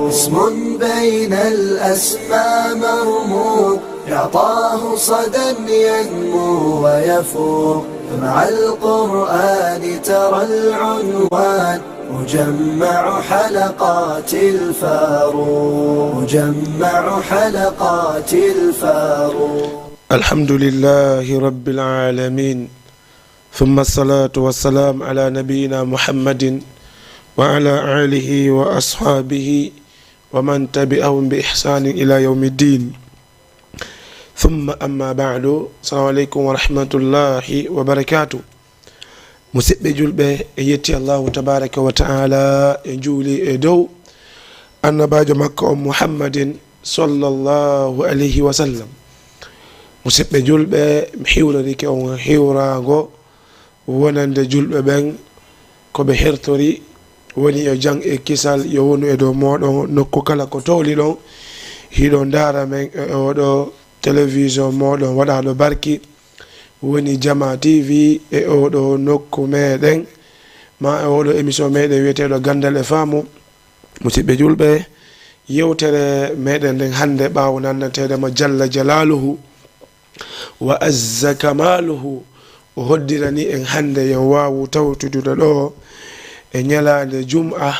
اسم بين الأسماء مرموق يعطاه صدى ينمو ويفوق مع القرآن ترى العنوان مجمع حلقات الفاروق مجمع حلقات الفاروق. الحمد لله رب العالمين ثم الصلاة والسلام على نبينا محمد وعلى آله وأصحابه ومن تبعهم بإحسان إلى يوم الدين. ثم أما بعد، السلام عليكم ورحمة الله وبركاته. مسبب جلبه يتي الله تبارك وتعالى جولي إدو أن باج مكة محمد صلى الله عليه وسلم. مسبب جلبه محيورا ديك أو محيورا غو ونند جلبه بن كوبه هرتوري woni e jang e kisal yo wonu e dow moɗon nokku kala ko towli ɗon hiɗon dara men e oɗo télévision moɗon waɗaɗo barki woni Jama TV e oɗo nokku meɗen ma e oɗo émission meɗen wiyeteɗo Gandal e Faamu. musidɓe julɓe, yewtere meɗen nden hande ɓawo nannatedema jalla jalaluhu wa azza kamaluhu o hoddirani en hande yo wawu tawtudude ɗo e ñalande jum'a.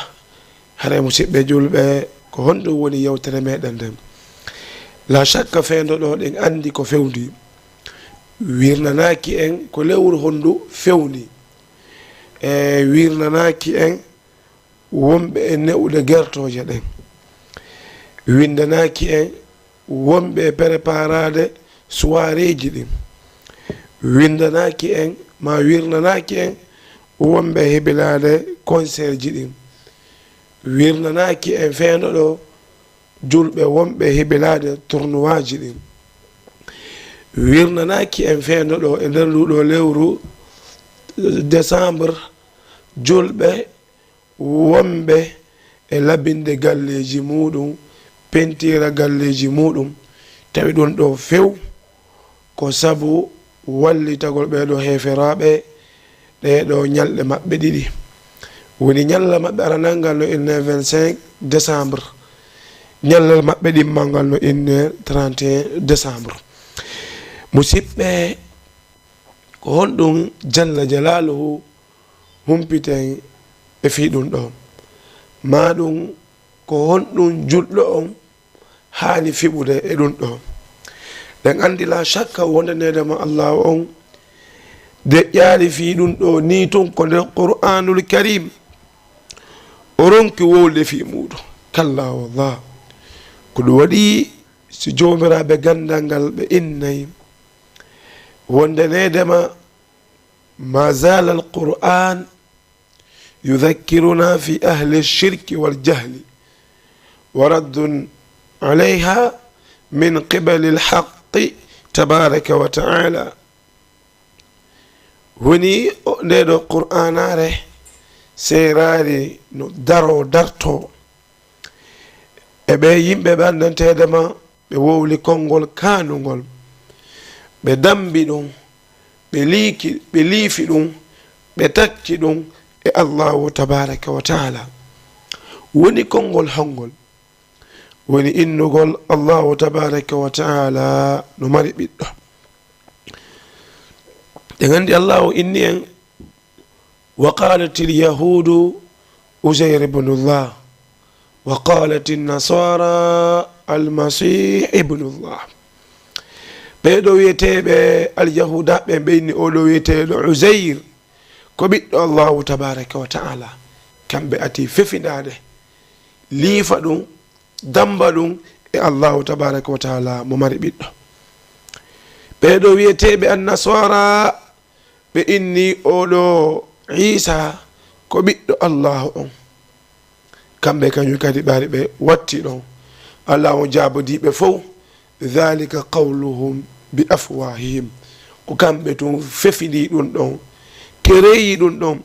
hare musidɓe julɓe, ko honɗum woni yewtere meɗen nden. la shakka fendo ɗo ɗen andi ko fewndi, wirnanaki en ko lewru hondu fewni e wirnanaki en wonɓe e ne'ude gertoje ɗen, windanaki en wonɓe e préparade soireji ɗin, windanaki en ma wirnanaki en wonɓe hebilade concert ji ɗin, wirnanaki en feendo ɗo julɓe wonɓe hebilade tournoi ji ɗin, wirnanaki en feendo ɗo e nder nduɗo lewru décembre julɓe wonɓe e labinde galleji muɗum, pentira galleji muɗum, tawi ɗum ɗo few ko sabu wallitagol ɓeɗo heferaɓe ɗeɗo ñalɗe maɓɓe ɗiɗi. woni ñalla maɓɓe aranalngal no inne 25 décembre, ñallal maɓɓe ɗimmalngal no inne 31 décembre. musidɓe, ko honɗum jalla jalaluhu humpiten e fiɗum ɗo, maɗum ko honɗum julɗo on hani fiɓude e ɗum ɗo. ɗen andi la shakka wondanedema Allah on de ƴaali fi ɗum ɗo ni tun ko nder qur'anul karim o ronki wowde fi muɗum. kalla wallah, ko ɗum waɗi si jomiraɓe gandal ngal ɓe innayi wondanedema ma zala al qur'an yudakkiruna fi ahli shirki wal jahli wa raddun alayha min qibali al haqqi tabaraka wa ta'ala. woni ndeɗo qur'anare serari no darto e ɓe yimɓe ɓe andantedema ɓe wowli konngol kanugol, ɓe dambi ɗum, ɓe liifi ɗum, ɓe takki ɗum e Allahu tabaraka wa taala. woni konngol hongol woni innugol Allahu tabaraka wa taala no mari ɓiɗɗo. ɗe gandi Allahu inni en wa qalat lyahudu uzair ibnullah wa qalat nasara almasih ibnullah. ɓeɗo wiyeteɓe alyahudaɓe ɓeyni oɗo wiyeteɗo uzair ko ɓiɗɗo Allahu tabaraka wa taala. kamɓe ati fefidade liifa ɗum, damba ɗum e Allahu tabaraka wa taala mo mari ɓiɗɗo. ɓeɗo wiyeteɓe annasara ɓe inni oɗo Isa ko ɓiɗɗo Allahu on. kamɓe kañum kadi ɓari ɓe watti ɗon. Allahu jabodiɓe fof dhalika qawluhum bi afwahihim, ko kamɓe tun fefidi ɗum ɗon, kereyi ɗum ɗon,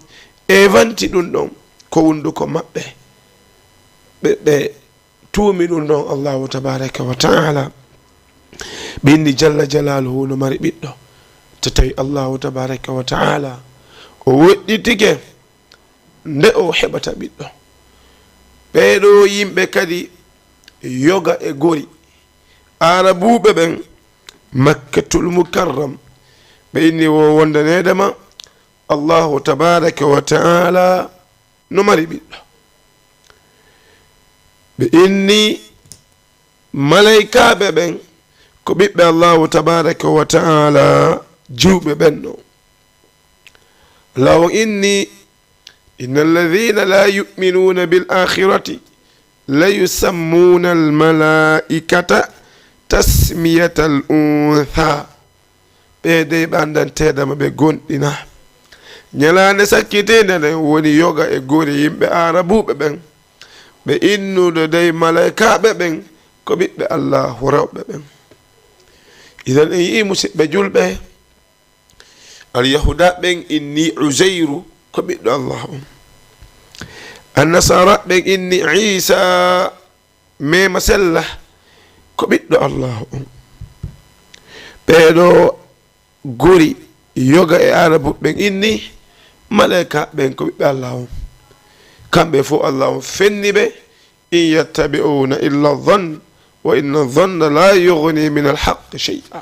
evanti ɗum ɗon ko hunduko maɓɓe, ɓe tuumi ɗum ɗon Allahu tabaraka wa taala. ɓindi jalla jalaluhu no mari ɓiɗɗo, to tawi Allahu tabaraka wa taala o woɗɗitike nde o heɓata ɓiɗɗo. ɓeɗo yimɓe kadi yoga e gori arabuɓe ɓen makkatul mukarram ɓe inni wo wondanedema allahu tabaraka wa taala no mari ɓiɗɗo ɓe inni malaikaɓe ɓen ko ɓiɓɓe allahu tabaraka wa taala jiwɓe ɓen ɗo allahu inni inna alladhina la yu'minuna bil akhirati la yusammuna al malaikata tasmiyata al untha ɓeede ɓandanteɗama ɓe gonɗina ñalande sakkitinde nden woni yoga e gori yimɓe arabuɓe ɓen ɓe innude dey malaikaɓe ɓen ko ɓiɓɓe allahu rewɓe ɓen idan en yii musidɓe julɓe alyahuda ɓen inni useyru ko ɓiɗɗo allah on annasara ɓen inni isa mema sella ko ɓiɗɗo allah on ɓeeɗo gori yoga e arabu ɓen inni malaika ɓen ko ɓiɓɓe allah on kamɓe fof allah on fenni ɓe in yattabi'una illa dhann wa inna dhanna la yughni min alhaqi shay'a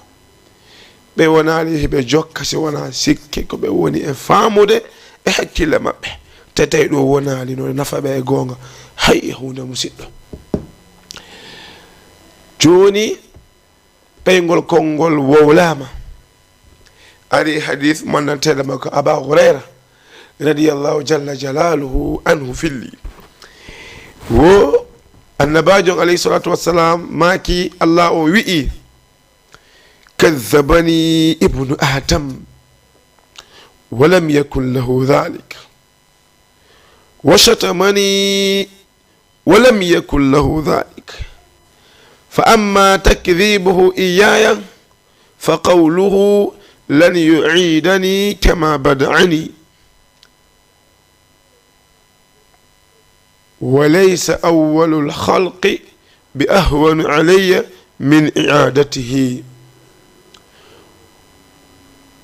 ɓe wonali heɓe jokka si wona sikke ko ɓe woni e faamude e hakkille maɓɓe te tawi ɗo wonali no nafa ɓe e gonga hay e hunde musidɗo joni ɓeygol konngol wowlama ari hadith mandanteɗe makko aba hurayra radiyallahu jalla jalaluhu anhu filli wo annabajon alayhi salatu wassalam maki allah o wi'i كذبني ابن آدم ولم يكن له ذلك وشتمني ولم يكن له ذلك فأما تكذيبه إياي فقوله لن يعيدني كما بدعني وليس أول الخلق بأهون علي من إعادته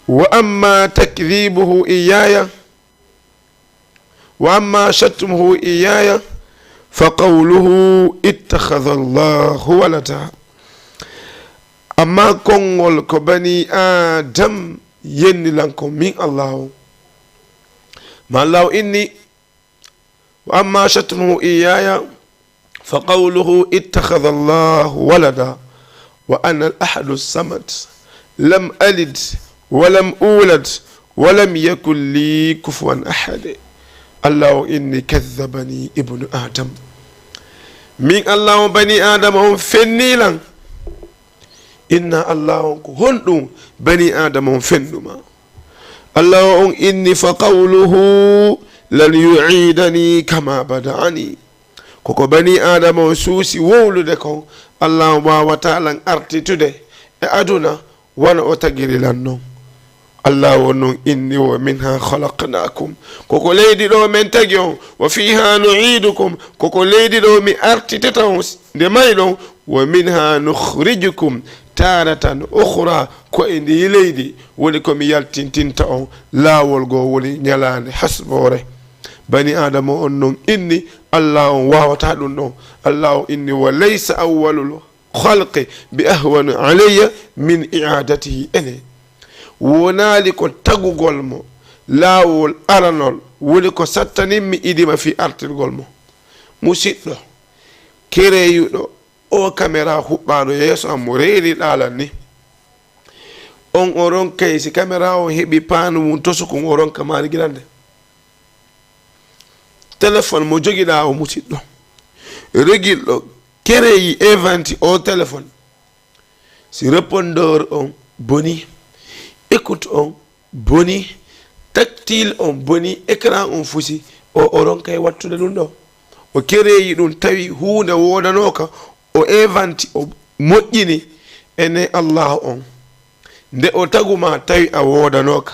وأما تكذيبه إياي وأما شتمه إياي فقوله اتخذ الله ولدا أما كونغول كبني آدم يني لنكم من الله ما الله إني وأما شتمه إياي فقوله اتخذ الله ولدا وأنا الأحد الصمد لم ألد ولم أولد ولم يكن لي كفوا أحد الله إني كذبني ابن آدم من الله بني آدم هم فنيلا إن الله هندو بني آدم هم فنما الله إني فقوله لن يعيدني كما بدعني كوكو بني آدم سوسي وولدكم الله وتعالى أرتي أدونا وانا أتجري لنو الله ونون إني ومنها خلقناكم كوكو ليدي لو من تجيون وفيها نعيدكم كوكو ليدي لو من أرتي تتاوس دمايلو ومنها نخرجكم تارة أخرى كو إندي ليدي ولكم يالتين تاو لا والغو ولي نيلان حسبوري بني آدم ونون إني الله واتعلن الله إني وليس أول الخلق بأهون علي من إعادته إني wonali ko tagugol mo laawol aranol woni ko sattanimmi idima fi artirgol mo musidɗo kereyuɗo o caméra huɓɓaɗo yeeso am mo reeri ɗalan ni on o ronkay si caméra o heɓi paanu mum tosukum o ronka maari girande téléphone mo jogiɗa o musidɗo regilɗo kereyi inventi o téléphone si répondeur on boni écoute on boni tactile on boni écran on fusi o ronkay wattude ɗum ɗo o kereyi ɗum tawi hunde wodanoka o inventi o moƴƴini ene allah on nde o taguma tawi a wodanoka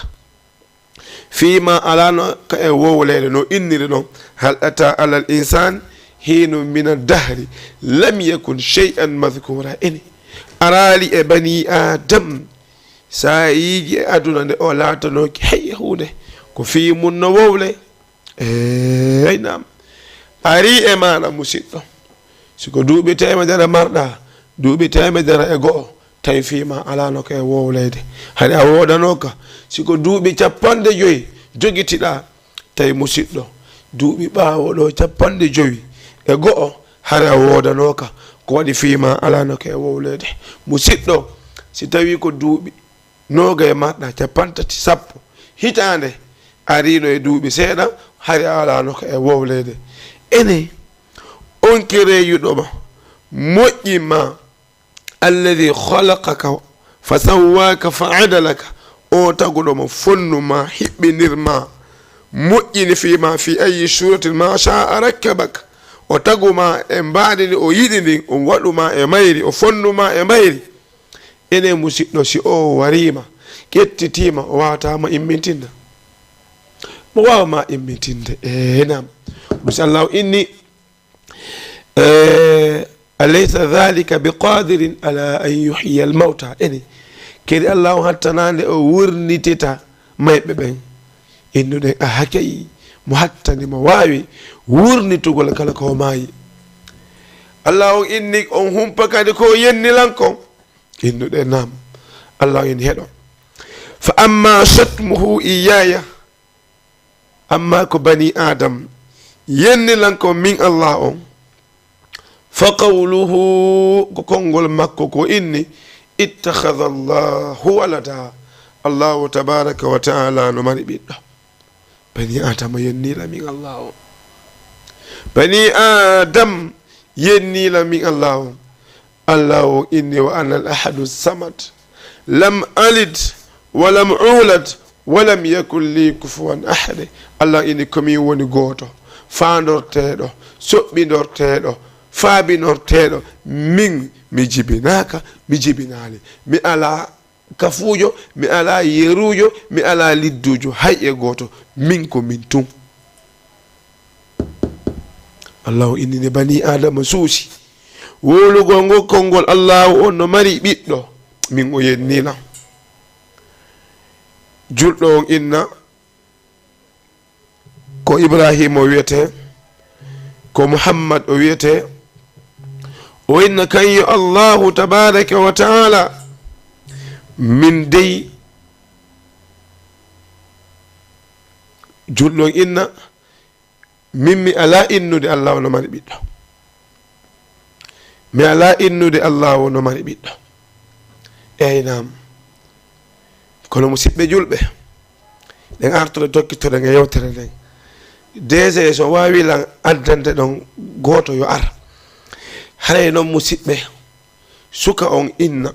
fima alano ka e wowlede no inniri ɗon hal ata alal insan hinu min ad-dahri lam yakun shay'an madhkura ene arali e bani adam sa yiji e aduna nde o latanoki hey hunde ko fi mun no wowle aynam ari e mana musidɗo siko duuɓi temedere marɗa duuɓi temedere e go'o tawi fima alano ko e wowleyde haɗa a woɗanoka siko duuɓi 50 jogitiɗa tawi musidɗo duuɓi ɓawoɗo 50 e go'o haɗa a wodanoka ko waɗi fima alano ko e wowleyde musidɗo si tawi ko duuɓi 20 marɗa 30 hitande arino e duuɓi seeɗa hari alano ko e wowleyde ene on kereyuɗoma moƴƴima alladi halaqaka fa sawwaka fa adalaka o taguɗomo fonnuma hiɓɓinirma moƴƴini fima fi ayi suratin ma sha rakkabaka o taguma e mbaɗini o yiɗini o waɗuma e mayri o fonnuma e mayri ene musidɗo si o warima ƴettitima o wawatama immintinda mo wawama immintinde nam musallahu inni alaysa dhalika biqadirin ala an yuhyiya almawta ene kedi allahu hattanande o wurnitita mayɓe ɓen innuɗen a hakay mo hattani mo wawi wurnitugol kala ko maayi allah on inni on humpa kadi ko yennilankon innuɗen nam allah en heɗo fa amma shatmuhu iyaya amma ko bani adam yennilankon min allah on fa qawluhu ko konngol makko ko inni ittakhadha allahu walada allahu tabaraka wa taala no mari ɓiɗɗo bani adama yennila min allah o bani adam yennila min allah o allah o inni wa ana al ahadu samad lam alid walam ulad walam yakun li kufuwan ahade allah inni komin woni gooto fandorteɗo soɓɓidorteɗo faabinorteɗo min mi jibinaka mi jibinali mi ala kafujo mi ala yerujo mi ala liddujo hay e goto min ko min tun allahu innine bani adama suusi wolugol ngol konngol allahu on no mari ɓiɗɗo min o yennilam julɗo on inna ko ibrahima o wiyete ko muhammad o wiyete o inna kanyo allahu tabaraka wa taala min dey julɗo on inna min mi ala innude allah no mari ɓiɗɗo mi ala innude allah no mari ɓiɗɗo eynam kono musidɓe julɓe ɗen artude tokkitoɗen e yewtere nden dg so wawilan addande ɗon goto yo ar haray noon musidɓe suka on inna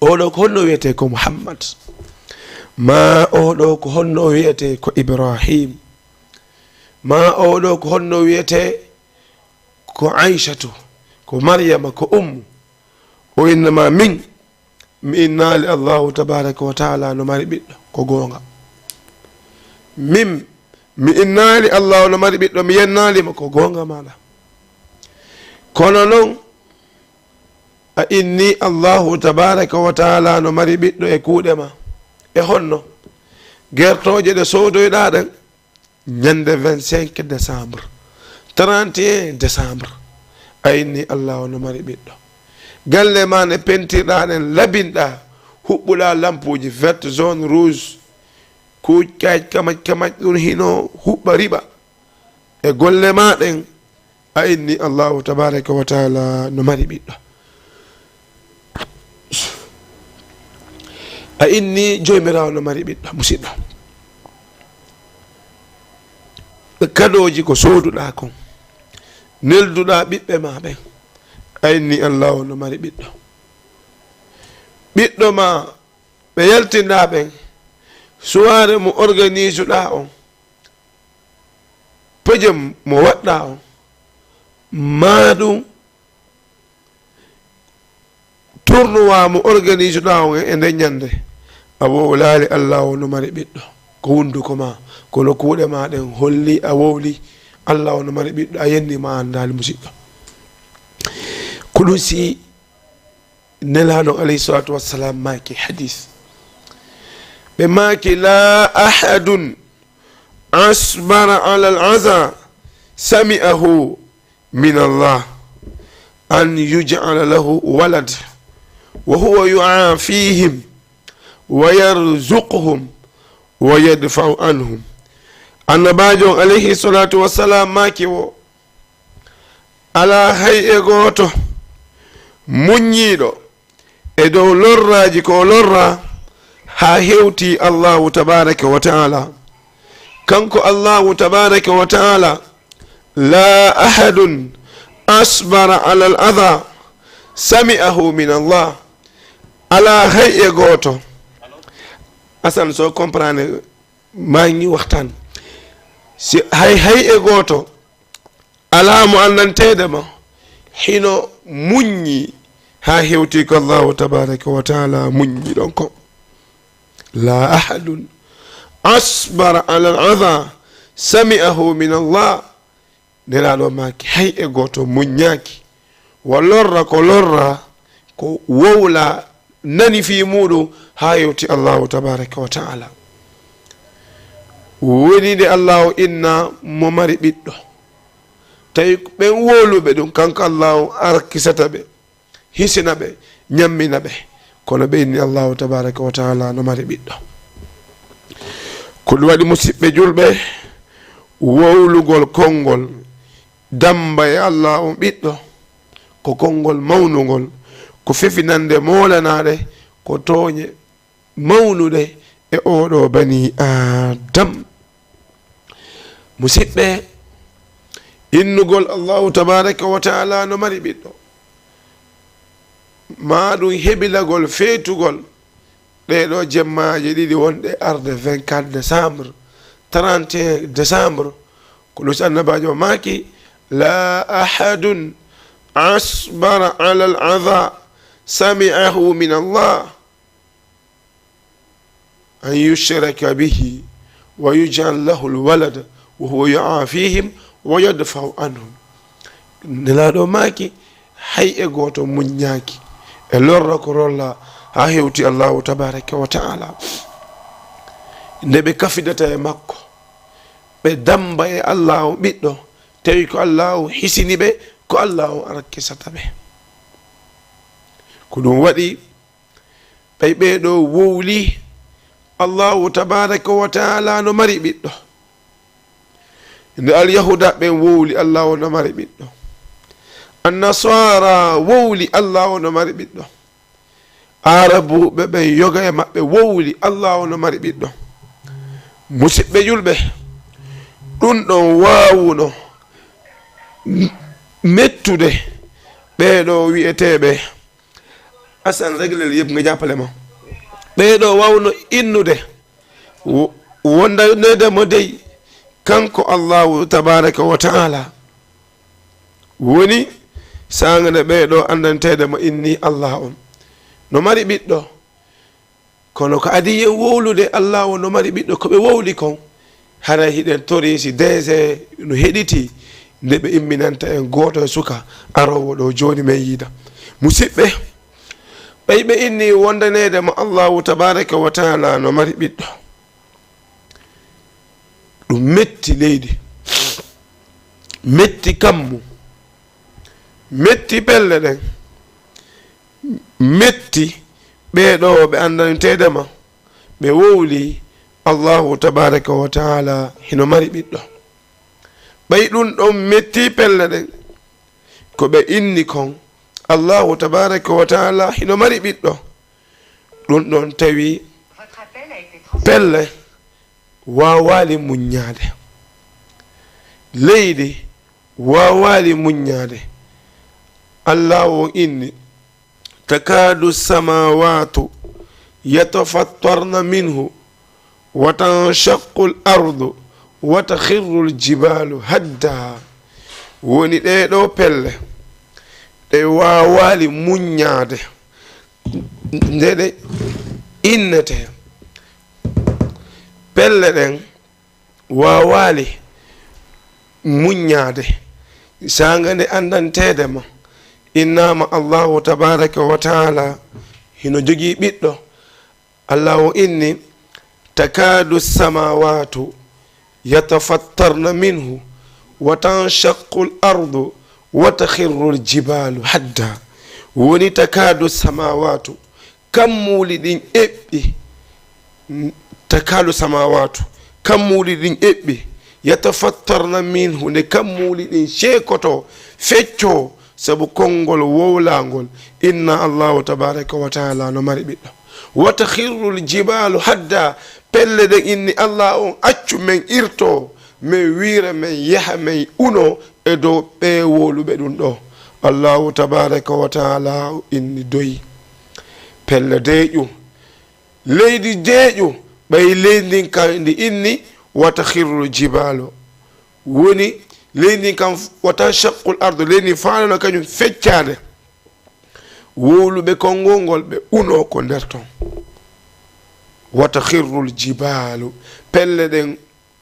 oɗo ko honno wiyete ko muhammad ma oɗo ko honno wiyete ko ibrahim ma oɗo ko honno wiyete ko aishatu ko maryama ko ummu o innama min mi innali allahu tabaraka wa taala no mari ɓiɗɗo ko gonga min mi innali allahu no mari ɓiɗɗo mi yennalima ko gonga maɗa kono noon a inni allahu tabaraka wa taala no mari ɓiɗɗo e kuuɗe ma e honno gertoje ɗe sodoyɗa ɗen ñande 25 décembre 31 décembre a inni allahu no mari ɓiɗɗo galle ma ne pentirɗa ɗen labinɗa huɓɓuɗa lampuji verte jaune rouge kuuj kaj kamaj ɗum hino huɓɓa riɓa e golle ma ɗen a inni allahu tabaraka wa taala no mari ɓiɗɗo a inni jomirawo no mari ɓiɗɗo musidɗo kadoji ko soduɗa kon nelduɗa ɓiɓɓe ma ɓen a inni allahu no mari ɓiɗɗo ɓiɗɗo ma ɓe yaltinɗa ɓen soire mo organise ɗa on pejem mo waɗɗa on maɗum tournoi mo organise ɗa on e nden ñande a wowlali allahu no mari ɓiɗɗo ko hunduko ma kono kuuɗe ma ɗen holli a wowli allahu no mari ɓiɗɗo a yennima andali musidɗo ko ɗum si nelaɗo alayhi salatu wassalam maki hadis ɓe maki la ahadun asbara ala al aza sami'ahu min allah an yuj'ala lahu walad wa huwa yu'afihim wa yarzuquhum wa yadfa'u anhum. Annabajo alayhi salatu wassalam maki wo ala hay goto muññiɗo e dow lorraji ko lorra ha hewti Allahu tabaraka wa ta'ala. kanko Allahu tabaraka wa ta'ala la ahadun asbara ala al-adha sami'ahu min Allah. ala hay goto asan so comprendre maa ngi waxtaan si hay goto ala mo andantede ma hino muññi ha hewti ko Allahu tabaraka wa ta'ala muññi ɗon ko. la ahadun asbara ala al-adha sami'ahu min Allah. nelaɗo maki hay goto muññaki wa lorra ko lorra ko wowla nani fi muɗum ha yewti Allahu tabaraka wa ta'ala. wonide Allahu inna mo mari ɓiɗɗo tawi ɓen woluɓe ɗum kanko Allahu arkisata ɓe hisina ɓe ñammina ɓe kono ɓe inni Allahu tabaraka wa ta'ala no mari ɓiɗɗo. ko ɗum waɗi musidɓe julɓe wowlugol konngol damba e Allahu ɓiɗɗo ko konngol mawnugol ko fefinande molanaɗe ko tooñe mawnuɗe e oɗo bani adam. musidɓe innugol Allahu tabaraka wa ta'ala no mari ɓiɗɗo ma ɗum heɓilagol feetugol ɗeɗo jemmaje ɗiɗi wonɗe arde 24 décembre 31 décembre ko ɗum annabajo maki la ahadun asbara ala al-adha sami'ahu min Allah an yushraka bihi wa yuj'al lahu al-walad wa huwa yu'afihim wa yadfa'u anhum. nelaɗo maki hay goto muññaki e lorra ko rolla ha hewti Allahu tabaraka wa ta'ala. nde ɓe kafidata e makko ɓe damba e Allahu ɓiɗɗo tawi ko Allahu hisini ɓe ko Allahu arakkisata ɓe. ko ɗum waɗi ɓay ɓeɗo wowli Allahu tabaraka wa ta'ala no mari ɓiɗɗo. nde alyahuda ɓen wowli Allahu no mari ɓiɗɗo. annasara wowli Allahu no mari ɓiɗɗo. arabu ɓe ɓen yoga e maɓɓe wowli Allahu no mari ɓiɗɗo. musidɓe julɓe ɗum ɗon wawuno mettude ɓeɗo wi'eteɓe asan réglel yeb nga jappale ma ɓeɗo wawno innude wondanede mo dey kanko Allahu tabaraka wa ta'ala woni sangane ɓeɗo andantede mo inni Allah on no mari ɓiɗɗo. kono ko adi yen wowlude Allahu no mari ɓiɗɗo ko ɓe wowli kon hara hiɗen torisi dese no heɗiti nde ɓe imminanta en goto e suka arowo ɗo joni men yiida. musidɓe ɓay ɓe inni wondanede mo Allahu tabaraka wa ta'ala no mari ɓiɗɗo ɗum metti leydi metti kammu metti pelle ɗen metti ɓeɗo ɓe andantedema ɓe wowli Allahu tabaraka wa ta'ala hino mari ɓiɗɗo. ɓay ɗum ɗon metti pelle ɗen ko ɓe inni kon Allahu tabaraka wa ta'ala hino mari ɓiɗɗo ɗum ɗon tawi pelle wawali muññade leydi wawali muññade. Allahu inni takadu samawatu yatafattarna minhu wa tanshaqqu al-ardu wa takhirru al-jibalu hadda. woni ɗeɗo pelle ɗe wawali muññade nde ɗe innete pelle ɗen wawali muññade sanga nde andantede ma innama Allahu tabaraka wa ta'ala hino jogui ɓiɗɗo. Allahu inni takadu samawatu yatafattarna minhu wa tanshaqqu al-ardu wa takhirru ljibalu hadda woni takadu samawatu kammuli ɗin eɓɓi takadu samawatu kammuli ɗin eɓɓi yatafattarna minhu nde kammuli ɗin sheekoto fecco sabu konngol wowlangol inna allahu tabaraka wa taala no mari ɓiɗɗo wa takhirru ljibalu hadda pelle ɗen inni allah on accu men irto min wiira men yaha men uno e dow ɓe woluɓe ɗum ɗo allahu tabaraka wa taala inni doyi pelle deƴu leydi deƴu ɓay leydin ka ndi inni wa takhirru ljibalu woni leydi kam wata shaqqul ardu leydi faanano kañum feccade wowluɓe konngol ngol ɓe uno ko nder ton wa takhirru ljibalu pelle ɗen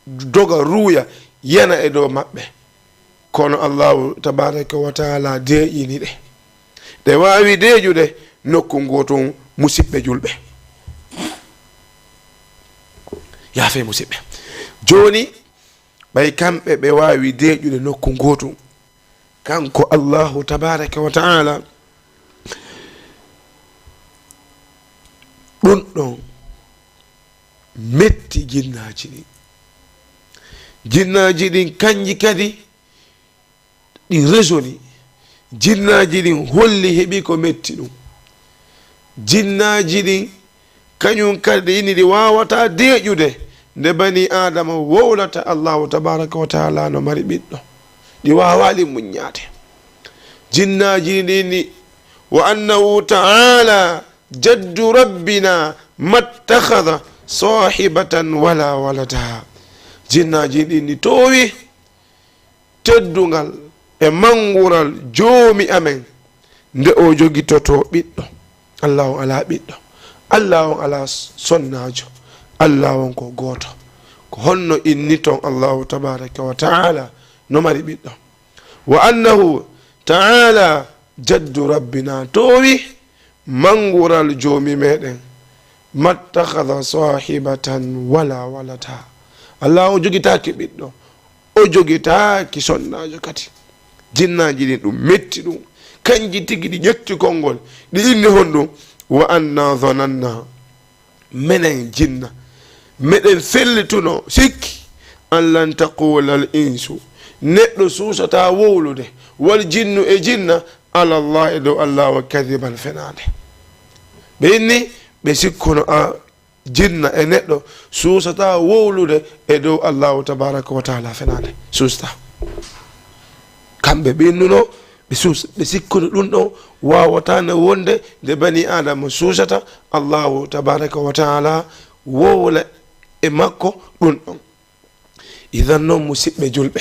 doga ruuya yana e dow maɓɓe kono allahu tabaraka wa taala deƴini ɗe ɗe wawi deƴude nokku ngoton musidɓe julɓe yaafe musidɓe joni ɓay kamɓe ɓe wawi deƴude nokku ngotum kanko allahu tabaraka wa taala ɗum ɗon metti jinnaji ɗin jinnaji ɗin kanji kadi ɗi raisoni jinnaji ɗin holli heeɓi ko metti ɗum jinnaji ɗin kañum kadi ini ɗi wawata deƴude nde bani adama wowlata allahu tabaraka wa taala no mari ɓiɗɗo ɗi wawali muññade jinnaji ɗini wa annahu taala jaddu rabbina mattakhadha sahibatan wala walada jinnaji ɗini towi teddugal e mangural joomi amen nde o jogitoto ɓiɗɗo allah on ala ɓiɗɗo allah on ala sonnajo allah on ko goto ko honno inni ton allahu tabaraka wa taala no mari ɓiɗɗo wa annahu taala jaddu rabbina towi mangural joomi meɗen mattakhadha sahibatan wala walata allah o jogitaki ɓiɗɗo o jogitaki sonnajo kadi jinnaji ɗin ɗum metti ɗum kanji tigi ɗi ƴetti konngol ɗi inni hon ɗum wa anna dhananna menen jinna meɗen fellituno sikki an lan taqula al insu neɗɗo suusata wowlude wal jinnu e jinna ala llah e dow allah wa kadiban fenade ɓe inni ɓe sikkuno a jinna e neɗɗo suusata wowlude e dow allahu tabaraka wa taala fenade suusta kamɓe ɓinnuno ɓe sikkuno ɗum ɗon wawatane wonde nde bani adama suusata allahu tabaraka wa taala wowla e makko ɗum ɗon idan noon musidɓe julɓe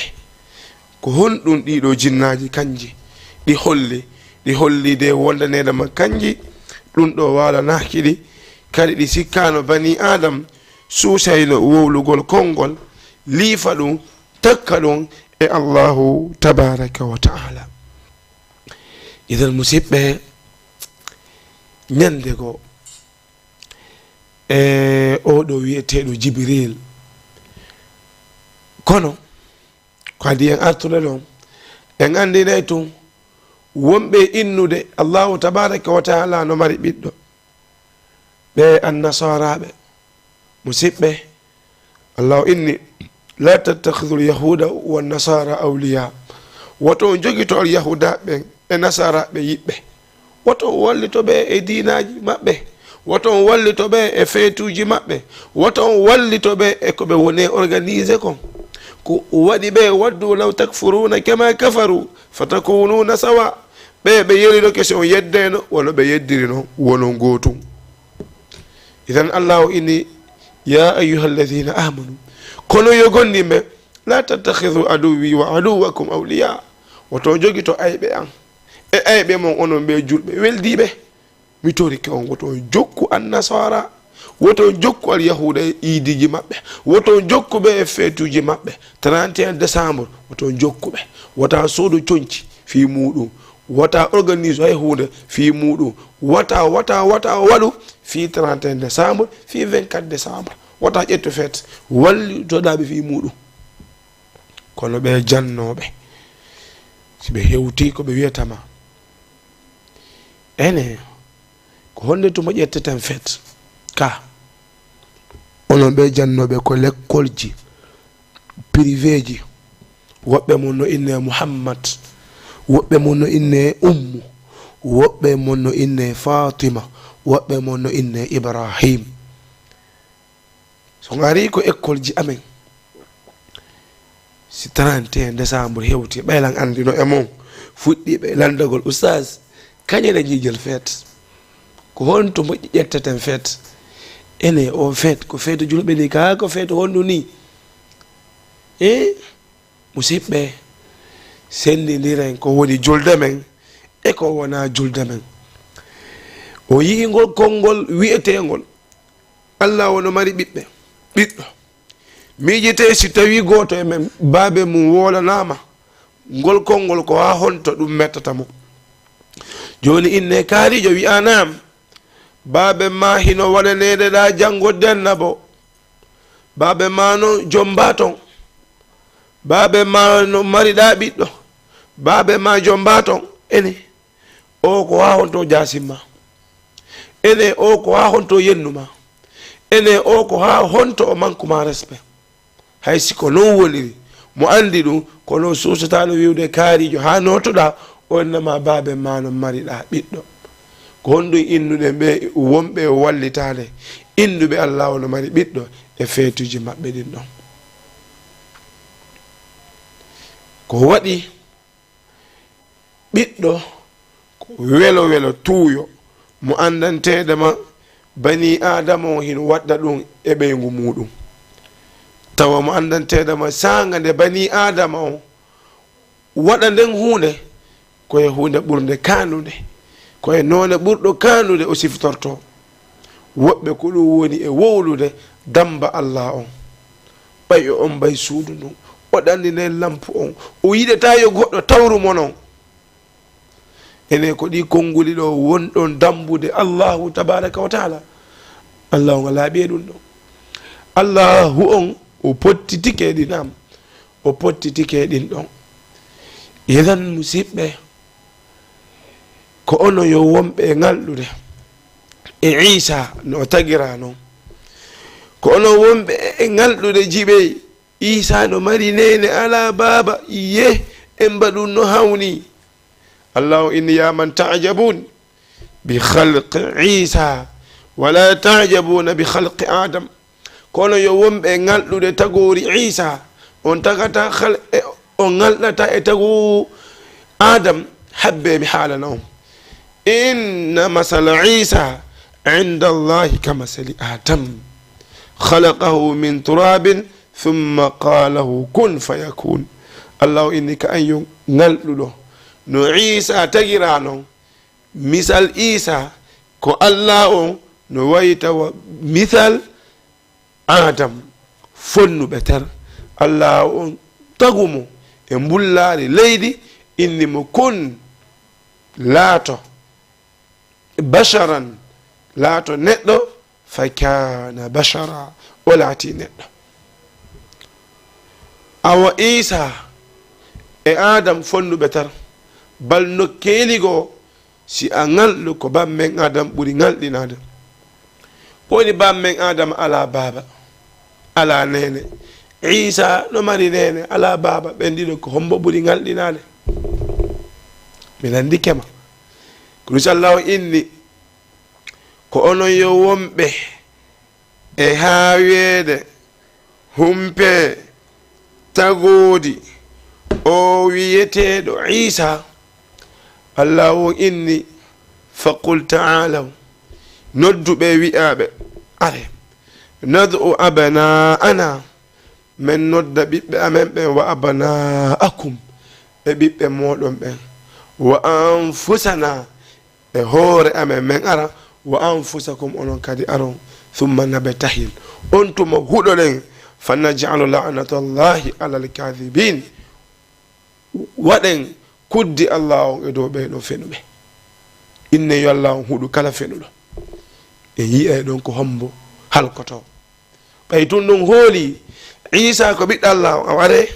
ko honɗum ɗiɗo jinnaji kanji ɗi holli de wondanedema kanji ɗum ɗo walanaki ɗi kadi ɗi sikkano bani adam suusayno wowlugol konngol liifa ɗum takka ɗum e allahu tabaraka wa taala idan musidɓe ñande go e oɗo wiyeteɗo jibril kono ko adi en artude ɗon en andinay tun wonɓe innude allahu tabaraka wa taala no mari ɓiɗɗo ɓe annasaraɓe musidɓe allah inni la tattakhidhu lyahuda wannasara awliya woto on jogito al yahuda ɓen e nasaraɓe yiɓɓe woto on wallito ɓe e dinaji maɓɓe woto on wallito ɓe e feetuji maɓɓe woto on wallito ɓe e ko ɓe woni organisé kon ko waɗi ɓe waddu law takfuruna kama kafaru fatakununa sawa ɓe yeliɗo kesi on yeddeno walla ɓe yeddiri noon wono gotum idan allahu inni ya ayuha alladina amanu kono yogondimɓe la tattakhidhu aduwi wa aduwakum awliya woto jogito ayɓe an e ayɓe mon onon ɓe julɓe weldiɓe mi torike on woto jokku annasara woto jokku al yahuda e iidiji maɓɓe woto jokkuɓe e feetuji maɓɓe 31 décembre woto jokkuɓe wota soodu coñci fi muɗum wata organise hay hunde fi muɗum wata waɗu fi 31 décembre fi 24 décembre wata ƴetto fete wallitoɗaɓe fi muɗum kono ɓe jannoɓe si ɓe hewti ko ɓe wiyatama ene ko honde tuma ƴetteten fet ka onon ɓe jannoɓe ko l'école ji privé ji woɓɓe mon no inne Muhammad woɓɓe mon no inne Ummu woɓɓe mon no inne Fatima woɓɓe mon no inne Ibrahim so ngari ko école ji amen si 31 décembre hewti ɓaylan andino e mon fuɗɗiɓe landagol oustaz kañele jiijel feet ko honto moƴƴi ƴetteten feet ene o feet ko feeto julɓe ni ka ko feeto hondu ni musidɓe sendidiren ko woni julde men e ko wona julde men o yiingol konngol wi'etengol Allah wono mari ɓiɗɗo miijete si tawi goto e men baabe mum wolanama ngol konngol ko ha honto ɗum mettata mo joni inne kaarijo wi'anam baabe ma hino waɗanede ɗa janngo denna bo baabe ma no jomba ton baabe ma no mariɗa ɓiɗɗo baabe ma jomba ton ene o ko ha honto jasimma ene o ko ha honto yennuma ene o ko ha honto o mankuma respect hay siko non woliri mo andi ɗum kono susatano wiwde kaarijo ha notoɗa onnama baabe ma no mariɗa ɓiɗɗo ko honɗum innuɗe ɓe wonɓe wallitade innuɓe Allah wono mari ɓiɗɗo e feetuji maɓɓe ɗin ɗon ko waɗi ɓiɗɗo ko welo tuuyo mo andantedema bani adama o hino waɗɗa ɗum e ɓeygu muɗum tawa mo andantedema sanga nde bani adama o waɗa nden hunde koye hunde ɓurde kanude koye none ɓurɗo kanude o siftorto woɓɓe ko ɗum woni e wowlude damba Allah on ɓay o on bay suudu ndun o ɗannine lampu on o yiɗata yo goɗɗo tawrumo non ene ko ɗi konnguli ɗo wonɗon dambude Allahu tabaraka wa taala Allah on laaɓi ɗum ɗon Allahu on o pottitike ɗinam o pottitike ɗin ɗon yedan musidɓe ko ono yo wonɓe ngalɗude e Isa no tagira noon ko ono wonɓe e ngalɗude jiɓe Isa no mari nene ala baba ye en mbaɗum no hawni Allahu inni ya man ta'jabun bi khalqi Isa wala ta'jabuna bi khalqi Adam kono yo wonɓe ngalɗude tagori Isa on tagata on ngalɗata e tagu Adam habbe mi haalana on inna masala Isa inda Allahi kamasali Adam khalaqahu min turabin thumma qalahu kun fayakun Allahu inni ka an ngalɗuɗo no Isa tagira non misal Isa ko Allah on no wayta wa misal Adam fonnuɓe ter Allah on tagumo e mbullari leydi inni mo kun laato basharan laato neɗɗo fa kana bashara o laati neɗɗo awa Isa e Adam fonnuɓe ter bal no keeligo si a ngalɗo ko bammen Adam ɓuri ngalɗinade woni bammen Adam ala baba ala nene Isa no mari nene ala baba ɓen ɗiɗo ko hombo ɓuri ngalɗinade mi landikema ko sallahu inni ko onon yo wonɓe e haawede humpe tagodi o wiyeteɗo Isa Allahu inni faqul ta'alaw nodduɓe wi'aɓe are nad'u abana'ana men nodda ɓiɓɓe amen ɓen wa abana'akum e ɓiɓɓe moɗon ɓen wa anfusana e hoore amen men ara wa anfusakum onon kadi aron thumma nabtahil on tuma huɗoɗen fa naj'alu la'natallahi ala alkadhibin waɗen kuddi Allah on e dow ɓeɗo fenuɓe inne yo Allah on huɗu kala fenuɗo e yi'e ɗon ko hombo halkoto ɓay tun ɗum hooli Isa ko ɓiɗɗo Allah on a ware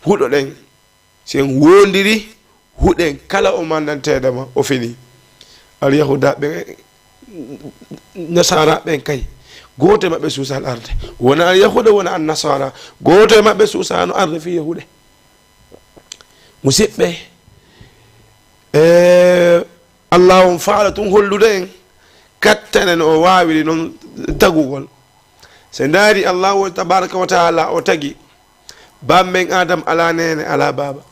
huɗoɗen sen wondiri huɗen kala o mandanteɗema o fini alyahuda ɓe nasara ɓen kay goto e maɓɓe suusano arde wona alyahuda wona an nasara goto e maɓɓe suusano arde fi yahuɗe musidɓe allah on faala tun hollude en kattanen o wawiri noon tagugol so daari allahu tabaraka wa taala o tagi bammen adam ala nene ala baba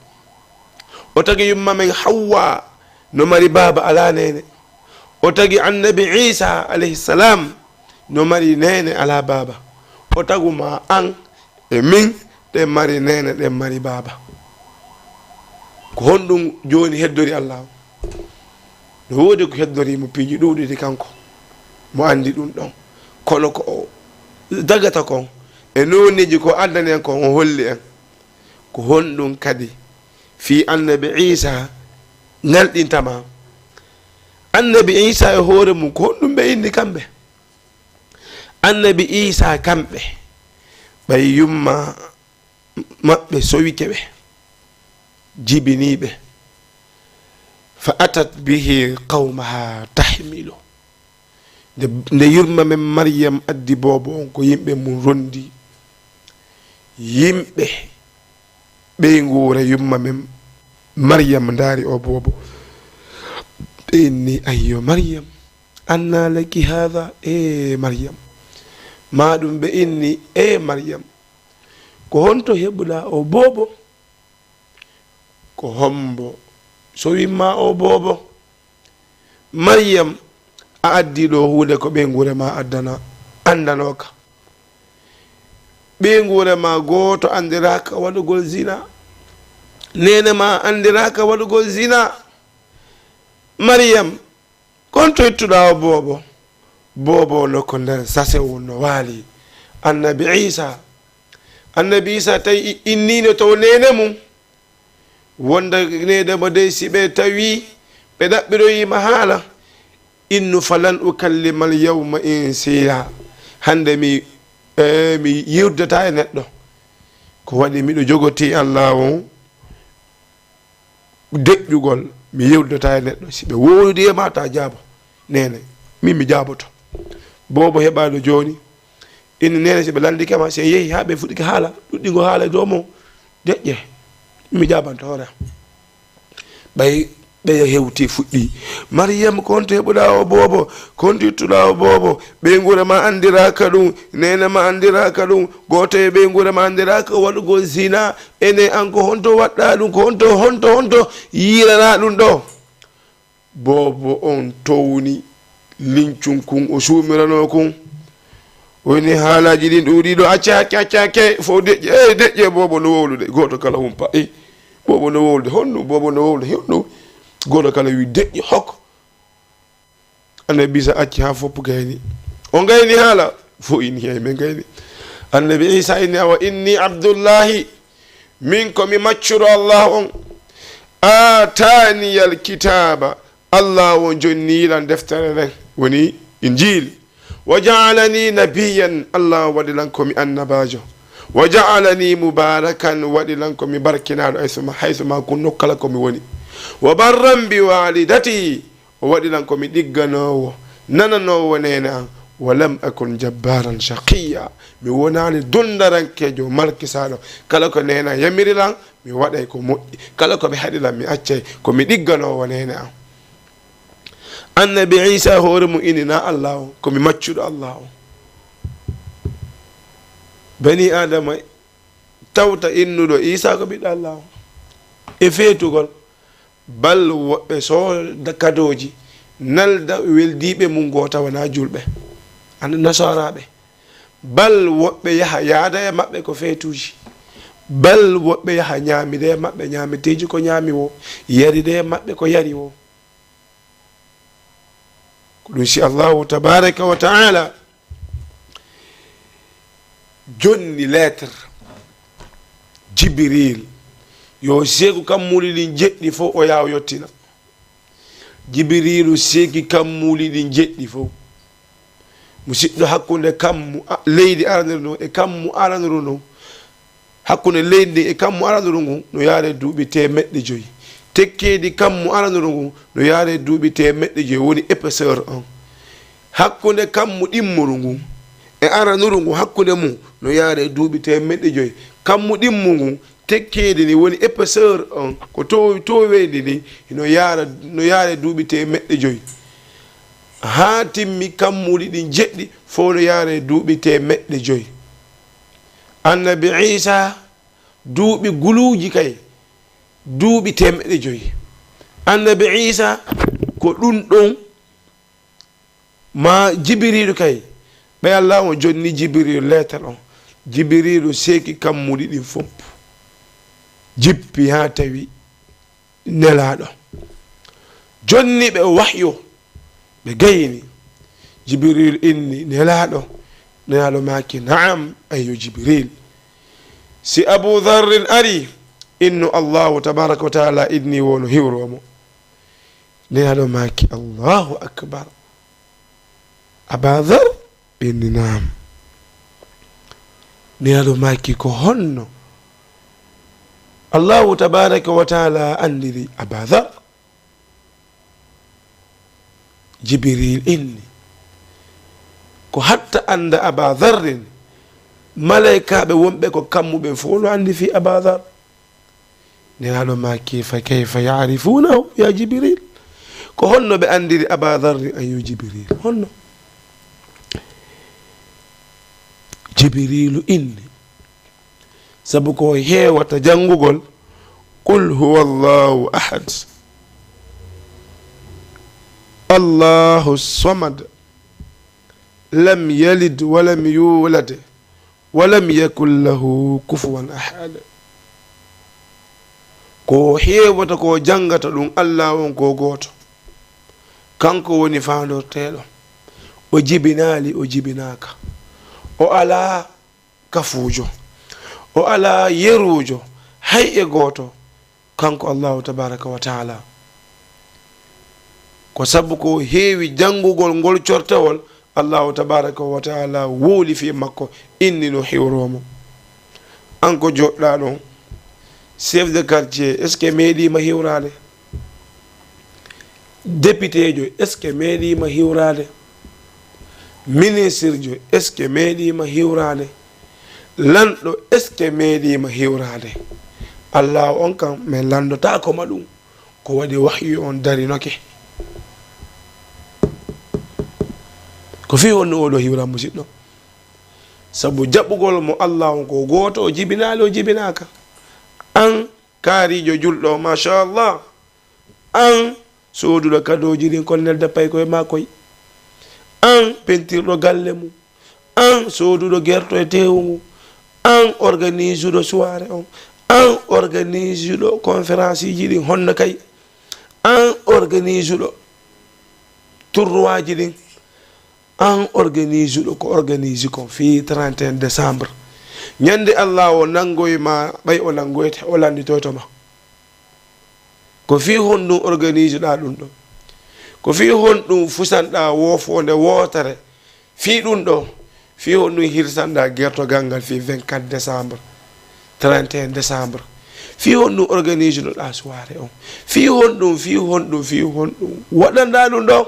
o tagi yumma men hawwa no mari baba ala nene o tagi annabi isa alayhi salam no mari nene ala baba o taguma an e min ɗen mari nene ɗen mari baba ko honɗum joni heddori allahu no woodi ko heddorimo piiji ɗuɗiti kanko mo andi ɗum ɗon kono ko o dagata kon e noniji ko addani en kon o holli en ko honɗum kadi fi annabi isa ngalɗintama annabi isa e hoore mum ko honɗum ɓe inni kamɓe annabi isa kamɓe ɓay yumma maɓɓe sowike ɓe jibiniɓe fa atat bihi qawmaha tahmilu nde yurma men maryam addi bobo on ko yimɓe mum rondi yimɓe ɓey nguura yumma men maryam ndaari o bobo ɓe inni ayyo maryam anna laki hatha maryam maɗum ɓe inni maryam ko honto heɓuɗa o bobo ko hombo so wimma o bobo maryam a addi ɗo hunde ko ɓe nguure ma addana andanoka ɓe nguure ma goto andiraka waɗugol zina nene ma andiraka waɗugol zina maryam konto ittuɗa o bobo bobo nokko nder sasewu no waali annabi isa tawi innino to nene mum wonda nedemo dey si ɓe tawi ɓe ɗaɓɓiroyima haala innu falan ukallima al yawma insiya hande mi yiwdata e neɗɗo ko waɗi miɗo jogoti allah on deƴƴugol mi yewdata e neɗɗo si ɓe wowdi e ma ta jaabo nene min mi jaaboto bobo heɓaɗo joni inni nene si ɓe landikema se yeehi ha ɓe fuɗɗike haala ɗuɗɗigo haala e dow mo deƴƴe mi jabanta hoore ɓay ɓe hewti fuɗɗi maryam konto heɓuɗa o bobo konto ittuɗa o bobo ɓe nguura ma andiraka ɗum nene ma andiraka ɗum goto e ɓe nguura ma andiraka waɗugo zina ene an ko honto waɗɗa ɗum ko honto yirana ɗum ɗo bobo on towni lincum kun o sumirano kun woni haalaji ɗin ɗuɗiɗo accake fo deƴƴe deƴƴe bobo no wowlude goto kala humpa bobo no wowlude honɗum bobo no wowlude honɗum goto kala wi deƴƴi hokko annabi isa acci ha foppu gayni o gayni haala fo ini hay ɓe gayni annabi isa inni awa inni abdullahi min komi maccuro allah on ataniyal kitaba allah on jonniran deftere nden woni injil wa jaalani nabiyan allah waɗilan komi annabajo wa jaalani mubarakan waɗilan komi barkinaɗo haysuma kun nokkala komi woni wa barran bi walidati o waɗilan komi ɗigganowo nananowo nene an wa lam akun jabbaran shaqiya mi wonani dundarankejo markisaɗo kala ko nena yamirilan mi waɗay ko moƴƴi kala ko ɓe haɗilan mi accay komi ɗigganowo nene an annabi isa hoore mum inina allah o komi maccuɗo allah o bani adama tawta innuɗo isa ko ɓiɗɗo allah o e feetugol bal woɓɓe sooda kadoji nalda weldiɓe mum gota wona julɓe anda nasaraɓe bal woɓɓe yaha yaada e maɓɓe ko feetuji bal woɓɓe yaha ñaamide e maɓɓe ñaameteji ko ñaami wo yaride e maɓɓe ko yari wo ko ɗum si allahu tabaraka wa taala jonni lettre jibril yo seeku kammuli ɗin jeɗɗi fof o yaw yettina jibrilu seeki kammuli ɗin jeɗɗi fof musidɗo hakkunde kammu leydi arandiru ndun e kammu arandiru ndun hakkunde leydi e kammo aranuru ngu no yaare duuɓi temeɗɗe joyi tekkeedi kammo aranuru ngu no yaare duuɓi temeɗɗe joyi woni épaisseur on hakkunde kammo ɗimmuru ngu e aranuru ngu hakkunde mum no yaare duuɓi temeɗɗe joyi kammo ɗimmu ngu tekkeedi ni woni épaisseur on ko towendi ni no yaare duuɓi temeɗɗe joyi haa timmi kammuɗi ɗi jeɗɗi fof no yaare duuɓi temeɗɗe joyi annabi isa duuɓi guluuji kay duuɓi temeɗɗe joyi annabi isa ko ɗum ɗon ma jibiriɗo kay ɓe allah o jonni jibiriɗo lettre on jibiriɗo seeki kammuɗi ɗin fof jippi ha tawi nelaɗo jonni ɓe wahyo ɓe gayni jibril inni nelaɗo maki naam ayo jibril si abu dharrin ari inno allahu tabaraka wa taala inni wono hiwromo nelaɗo maki allahu akbar aba dhar inni naam nelaɗo maki ko honno allahu tabaraka wa taala andiri aba dhar jibril inni ko hatta anda aba dharrin malaikaɓe wonɓe ko kammuɓe fof no andi fi aba dhar nelaɗo maki fa kayfa yarifunahu ya jibril ko honno ɓe andiri aba dharrin ayo jibril honno jibrilu inni sabu ko heewata janngugol qul huwa allahu ahad allahu samad lam yalid walam yulad walam yakun lahu kufuwan ahad ko heewata ko janngata ɗum allah on ko gooto kanko woni faandorteeɗo o jibinaali o jibinaaka o alaa kafuujo o ala yerujo hay e goto kanko allahu tabaraka wa taala ko sabu ko heewi janngugol ngol cortawol allahu tabaraka wa taala wooli fi makko inni no hiwromo an ko joɗɗa ɗon chef de quartier est ce que meeɗima hiwrade député jo est ce que meeɗima hiwrade ministre jo est ce que meeɗima hiwrade lanɗo est ce que meeɗima hiwrade allah on kam min landotako ɗum ko waɗi wahyu on darinoke ko fi wonno oɗo hiwra musidɗo sabu jaɓɓugol mo allah on ko goto o jibinali o jibinaka an kaarijo julɗo machallah an soduɗo kadoji ɗin kolnelde pay koye makoye an pentirɗo galle mum an soduɗo guerto e tewu mum an organise uɗo soirée on an organise uɗo conférence ji ɗin honno kay an organise uɗo tournoi ji ɗin an organise uɗo ko organise kon fi 31 décembre ñande allah o nangoyma ɓay o nangoyte o landitoytoma ko fi honɗum organise ɗa ɗum ɗo ko fi honɗum fusanɗa wofonde wotare fi ɗum ɗo fi honɗum hirsanɗa guertogal ngal fi 24 décembre 31 décembre fi honɗum organise ɗoɗa soirée on fi honɗum waɗanɗa ɗum ɗo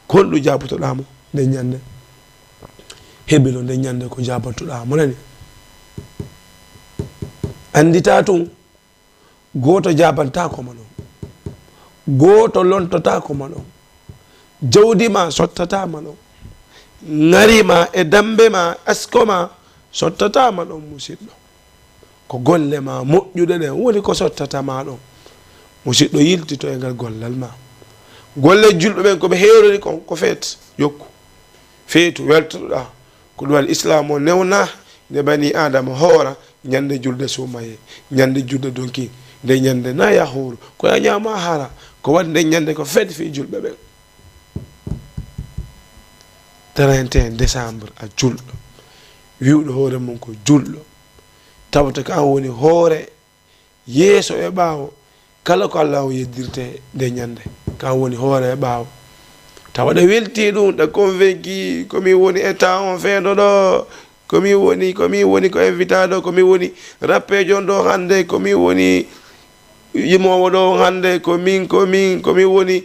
ko honɗum jabutoɗamo nde ñande heɓilo nde ñande ko jabatoɗamo nani andita tun goto jabantakoma ɗon goto lontotakoma ɗon jawdima sottatama ɗon ŋarima e dambe ma askoma sottatama ɗon musidɗo ko golle ma moƴƴuɗe ɗen woni ko sottatama ɗon musidɗo yiltito e ngal gollal ma golle julɓe ɓen koɓe heerori kon ko feet yokku feetu weltoɗoɗa ko ɗum al islam o newna nde bani adama hoora ñande julde sumaye ñande julde donki nde ñande na yahoru ko ya ñama hara ko waɗi nde ñande ko feet fi julɓe ɓen 31 décembre a julɗo wiwɗo hoore mum ko julɗo tawata ko an woni hoore yeeso e ɓaawo kala ko allah o yeddirte nde ñande ka woni hoore e ɓaawo tawa ɗe welti ɗum ɗe convainqui komi woni état on feeɗo ɗo komi woni ko invitado komi woni rappejo ɗo hande komi woni yimowo ɗo hande komi woni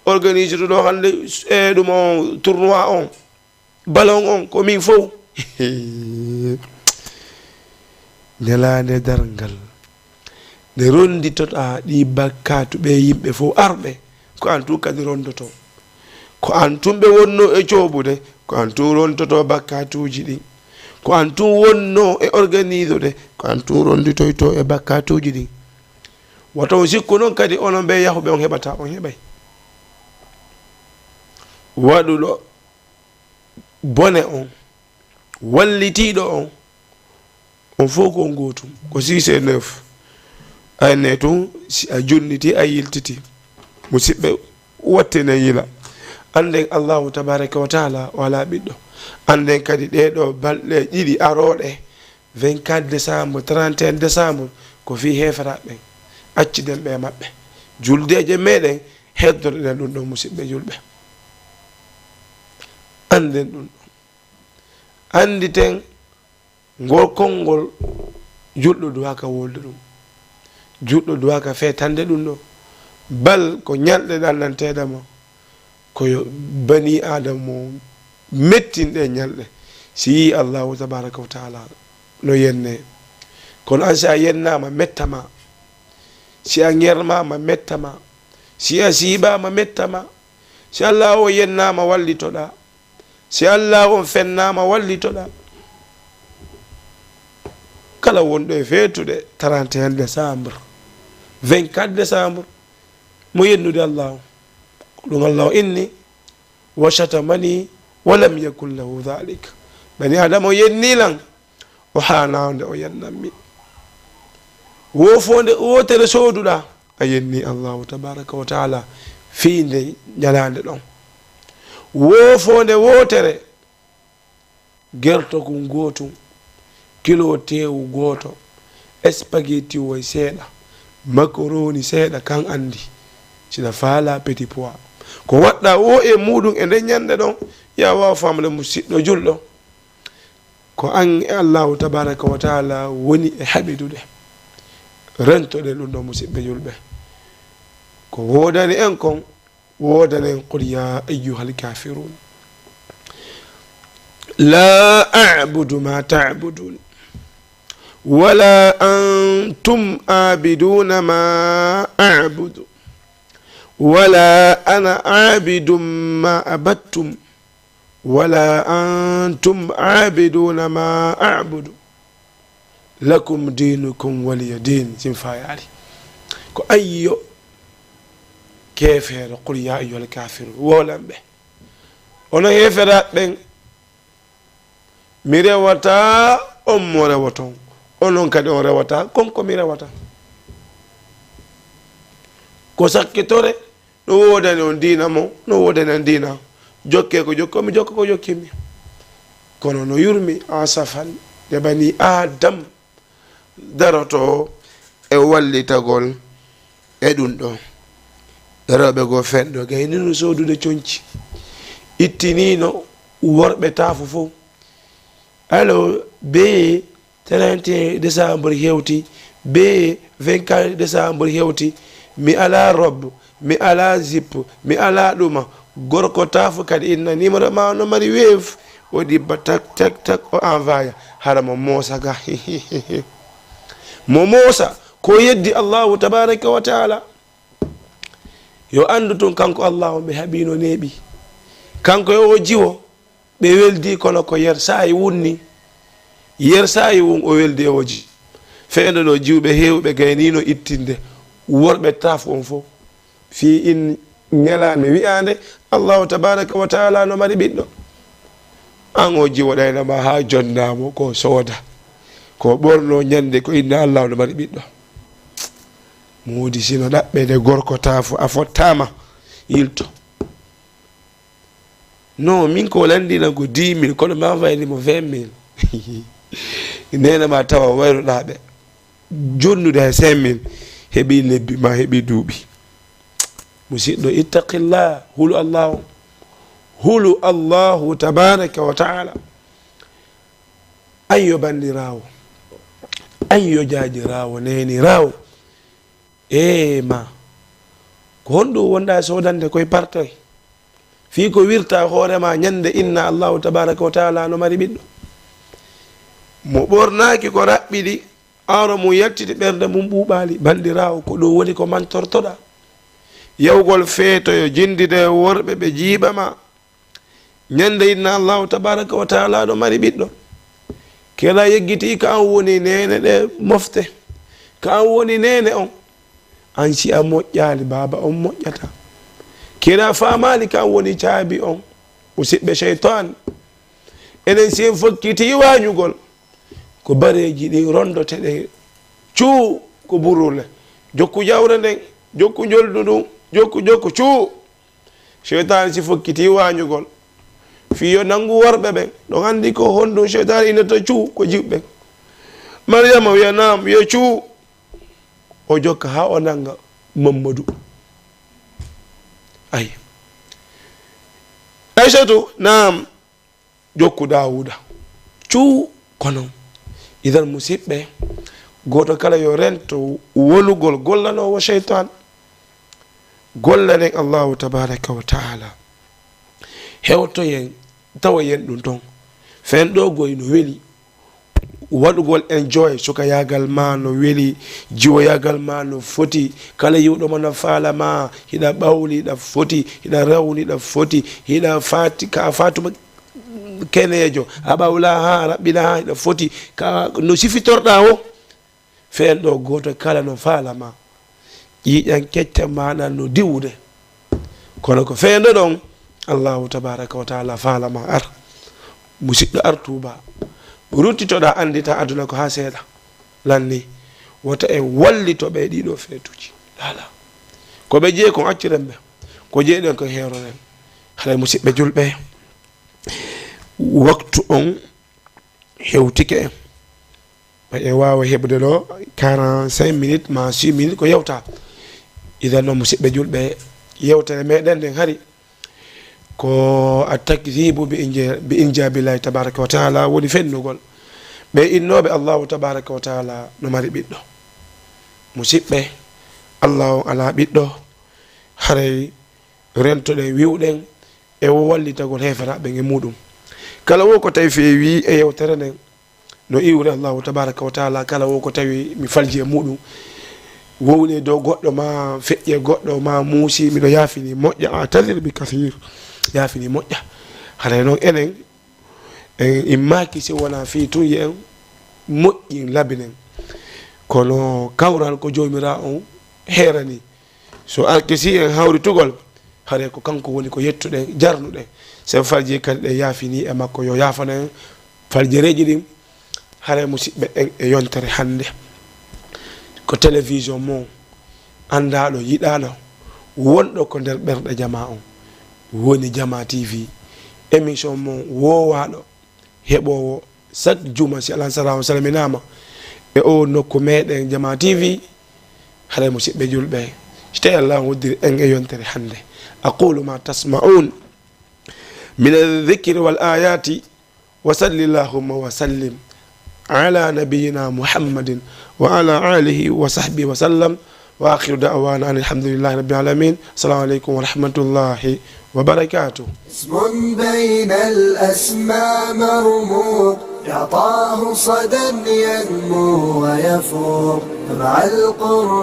organiser ɗo hande e ɗum on tournoi on ballon on komin fof nelande dargal nde ronditoɗa ɗi bakkatuɓe yimɓe fof arɓe ko an tu kadi rondoto ko an tun ɓe wonno e coɓude ko an tun rondoto bakkatuji ɗi ko an tun wonno e organise ɗe ko an tun ronditoyto e bakkatuji ɗi woto sikku noon kadi onon ɓe yahuɓe on heɓata on heɓay waɗuɗo bone on wallitiɗo on fof ko gotum ko 6 et 9 ayne tun si a junniti a yiltiti musidɓe wattine yila anden allahu tabaraka wa taala wala ɓiɗɗo anden kadi ɗeɗo balɗe ɗiɗi aroɗe 24 décembre 31 décembre ko fi heferaɓe acciden ɓe maɓɓe juldeje meɗen heddoɗeɗen ɗum ɗon musidɓe julɓe anden ɗum ɗon anditen ngol konngol julɗo duwaka wolde ɗum juɗɗo duwaka fetande ɗum ɗo bal ko ñalɗe ɗannanteɗama koyo bani adama mettinɗe ñalɗe si yi allahu tabaraka wa taala no yenne kono an si a yennama mettama si a germama mettama si a siɓama mettama si allah o yennama wallitoɗa si allah on fennama wallitoɗa kala wonɗo e feetude 31 décembre 24 décembre mo yennude allah o ɗum allah o inni wa chatamani walam yakun lahu dhalika bani adama o yennilan o hanawde o yennanmi wofonde wotere sooduɗa a yenni allahu tabaraka wa taala fiinde ñalande ɗon wofonde wotere gerto kum gotum kilo tewu goto spaghetti woy seeɗa macaroni seeɗa kan andi sina faala petit pois ko waɗɗa o e muɗum e nden ñande ɗon ya waw famde musidɗo julɗo ko an e allahu tabaraka wa taala woni e haɓidude rentoɗe ɗum ɗo musidɓe julɓe ko wodani en kon wodani en qul ya ayyuha alkafirun la abudu ma ta'budun wala antum abiduna ma a'budu wala ana abidum ma abattum wala antum abiduna ma a'budu lakum dinukum waliya din sin fayari ko ayyo kefere qul ya ayyuhal kafirun wolamɓe ono heferaɓe ɓen mi rewata on mo rewaton onon kadi on rewata konko mi rewata ko sakkitore no wodani on dina mo no wodani on dina jokke ko jokkomi jokka ko jokkimi kono no yurmi asafan de bani adam daroto e wallitagol e ɗum ɗo rewɓe go fenɗo gaynino sodude coñci ittinino worɓe tafo fof alors be 31 décembre hewti be 24 décembre hewti mi ala robe mi ala zip mi ala ɗuma gorko tafo kadi inna numéro ma no mari weef o ɗibba tak tak tak o envoya hara mo moosa ga mo moosa ko yeddi allahu tabaraka wa taala yo andu tun kanko allahu ɓe haɓino neeɓi kanko yo o jiwo ɓe weldi kono ko yer sayi wunni yer sayi won o weldi e oji feendo ɗo jiwɓe hewɓe gaynino ittinde worɓe taf on fof fi in ñalame wiyande allahu tabaraka wa taala no mari ɓiɗɗo an o jiwo ɗaynama ha jonnamo ko sooda ko ɓorno ñande ko inna allahu no mari ɓiɗɗo modi sino ɗaɓɓede gorko tafo a fottama yilto non min ko landina ko 10 000 kono ma waynimo 20 000 nenama tawa wayruɗaɓe jonnude hay 5 000 heeɓi lebbi ma heeɓi duuɓi musidɗo ittaqillah hulu allahu tabaraka wa taala ayyo bandirawo, ayyo jaajirawo, nenirawo, ma ko honɗum wonɗa sodande koye partoye fi ko wirta hoorema ñande inna allahu tabaraka wa taala no mari ɓiɗɗo mo ɓornaki ko raɓɓiɗi awro mum yattiti ɓerde mum ɓuuɓali. bandirawo ko ɗum woni ko mantortoɗa, yawgol feetoyo jindide worɓe ɓe jiiɓama ñande inna allahu tabaraka wa taala no mari ɓiɗɗo. kela yeggiti ko an woni nene ɗe mofte, ko an woni nene on, an si a moƴƴali baba on moƴƴata. kela famali ko an woni caabi on, usiɓɓe cheytan enen si en fokkiti wañugol ko bareji ɗi rondote ɗe cuu ko burule, jokku jawre nden, jokku joldu ɗum, jokku cuu. cheytan si fokkiti wañugol fiyo nangu worɓe ɓen ɗon andi ko honɗum cheytan inata cuu ko jiɓɓe. mariama wiya nam, wiya cuu, o jokka ha o nanga Mamadou. ayi aissatu nam, jokku Dawuda, cuu konon. idan musidɓe, goto kala yo rento wolugol gollanowo cheytan, gollanen allahu tabaraka wa taala. hewtoyen tawa yen ɗum ton fen ɗo goy no weeli, waɗugol enjoy suka yagal ma no weeli, jiwoyagal ma no foti, kala yiwɗoma no faala ma, hiɗa ɓawli hiɗa foti, hiɗa rawni hiɗa foti, hiɗa fati ka fatuma kenejo a ɓawla ha raɓɓina ha hiɗa foti ka no sifitorɗa o. fen ɗo goto kala no faala ma ƴiƴan kecce maɗa no diwde, kono ko fendo ɗon allahu tabaraka wa taala faala ma. ar musidɗo artuba ruttitoɗa andita aduna ko ha seeɗa lanni wota en wallitoɓe ɗiɗo feetuji lala koɓe jeeyi kon acciren ɓe, ko jeeɗen ko heeronen. haɗa musidɓe julɓe, waktu on hewtike en en wawa heɓde ɗo 45 minutes ma 6 minutes ko yewta. idan noon musidɓe julɓe, yewtere meɗen nden hari ko attakdibu bi injabillahi tabaraka wa taala woni fennugol ɓe innoɓe allahu tabaraka wa taala no mari ɓiɗɗo. musidɓe, allah on ala ɓiɗɗo, haray rentoɗen wiwɗen e wallitagol heferaɓe e muɗum. kala wo ko tawi feewi e yewtere nden no iwre allahu tabaraka wa taala, kala wo ko tawi mi falji e muɗum wowni dow goɗɗo ma feƴƴe goɗɗo ma muusi, miɗo yaafini moƴƴa a talir bi kathir, yaafini moƴƴa. haɗa noon enen en immaki si wona fi tun yi en moƴƴi labinen, kono kawral ko jomira on herani. so arkisi en hawritugol haɗa ko kanko woni ko yettuɗen jarnuɗen. sen falji kadi ɗe yaafini e makko, yo yaafanen faljereji ɗin. haɗa musidɓe en e yontere hande ko télévision mo andaɗo yiɗaɗo wonɗo ko nder ɓerɗe jama on woni Jama TV. émission mo wowaɗo heɓowo chaque juma si alah salam salminama e o nokku meɗen Jama TV. haɗa musidɓe julɓe, so tawi allah woddiri en e yontere hande, aqulu ma tasma'un min aldhikri wal ayati wa salli llahumma wa sallim ala nabiyina muhammadin wa ala alihi wa sahbihi wa sallam wa akhiru da'wana alhamdulillahi rabbil alamin. assalamu alaikum wa rahmatullahi wa barakatuh. اسم بين الأسماء مرموق يعطاه صدى ينمو ويفوق مع القرآن.